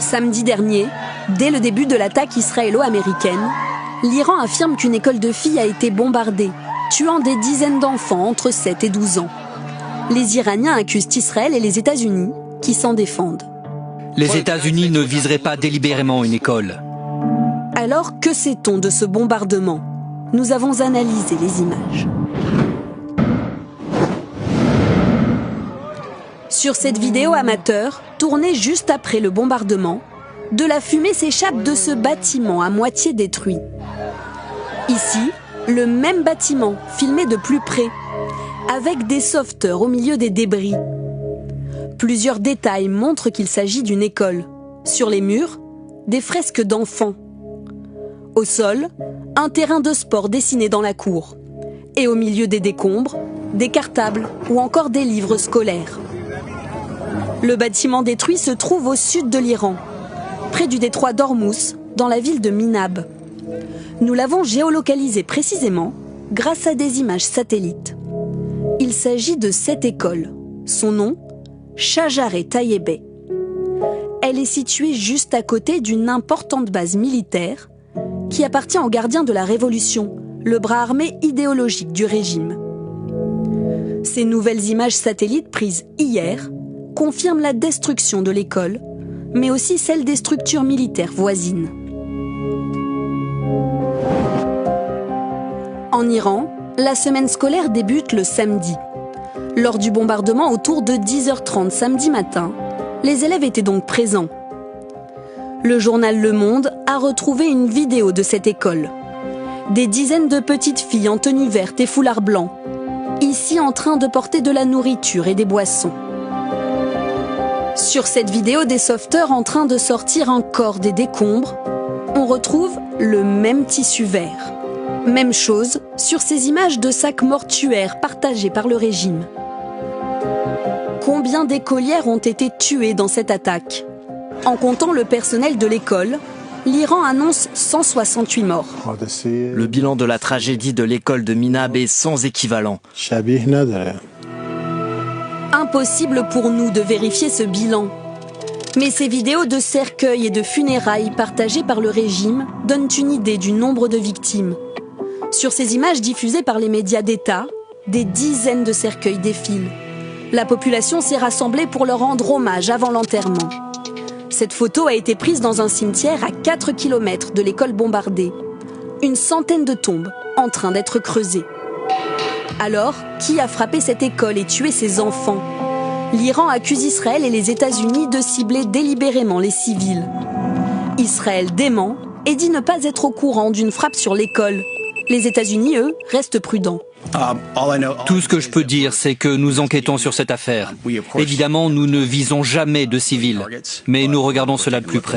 Samedi dernier, dès le début de l'attaque israélo-américaine, l'Iran affirme qu'une école de filles a été bombardée, tuant des dizaines d'enfants entre 7 et 12 ans. Les Iraniens accusent Israël et les États-Unis qui s'en défendent. Les États-Unis ne viseraient pas délibérément une école. Alors, que sait-on de ce bombardement? Nous avons analysé les images. Sur cette vidéo amateur, tournée juste après le bombardement, de la fumée s'échappe de ce bâtiment à moitié détruit. Ici, le même bâtiment, filmé de plus près, avec des sauveteurs au milieu des débris. Plusieurs détails montrent qu'il s'agit d'une école. Sur les murs, des fresques d'enfants. Au sol, un terrain de sport dessiné dans la cour. Et au milieu des décombres, des cartables ou encore des livres scolaires. Le bâtiment détruit se trouve au sud de l'Iran, près du détroit d'Ormuz, dans la ville de Minab. Nous l'avons géolocalisé précisément grâce à des images satellites. Il s'agit de cette école. Son nom, Shajareh Tayyebeh. Elle est située juste à côté d'une importante base militaire qui appartient aux gardiens de la Révolution, le bras armé idéologique du régime. Ces nouvelles images satellites prises hier confirment la destruction de l'école, mais aussi celle des structures militaires voisines. En Iran, la semaine scolaire débute le samedi. Lors du bombardement autour de 10h30 samedi matin, les élèves étaient donc présents. Le journal Le Monde a retrouvé une vidéo de cette école. Des dizaines de petites filles en tenue verte et foulard blanc, ici en train de porter de la nourriture et des boissons. Sur cette vidéo des sauveteurs en train de sortir un corps des décombres, on retrouve le même tissu vert. Même chose sur ces images de sacs mortuaires partagés par le régime. Combien d'écolières ont été tuées dans cette attaque? En comptant le personnel de l'école, l'Iran annonce 168 morts. Le bilan de la tragédie de l'école de Minab est sans équivalent. Impossible pour nous de vérifier ce bilan. Mais ces vidéos de cercueils et de funérailles partagées par le régime donnent une idée du nombre de victimes. Sur ces images diffusées par les médias d'État, des dizaines de cercueils défilent. La population s'est rassemblée pour leur rendre hommage avant l'enterrement. Cette photo a été prise dans un cimetière à 4 km de l'école bombardée. Une centaine de tombes en train d'être creusées. Alors, qui a frappé cette école et tué ses enfants? L'Iran accuse Israël et les États-Unis de cibler délibérément les civils. Israël dément et dit ne pas être au courant d'une frappe sur l'école. Les États-Unis, eux, restent prudents. Tout ce que je peux dire, c'est que nous enquêtons sur cette affaire. Évidemment, nous ne visons jamais de civils, mais nous regardons cela de plus près.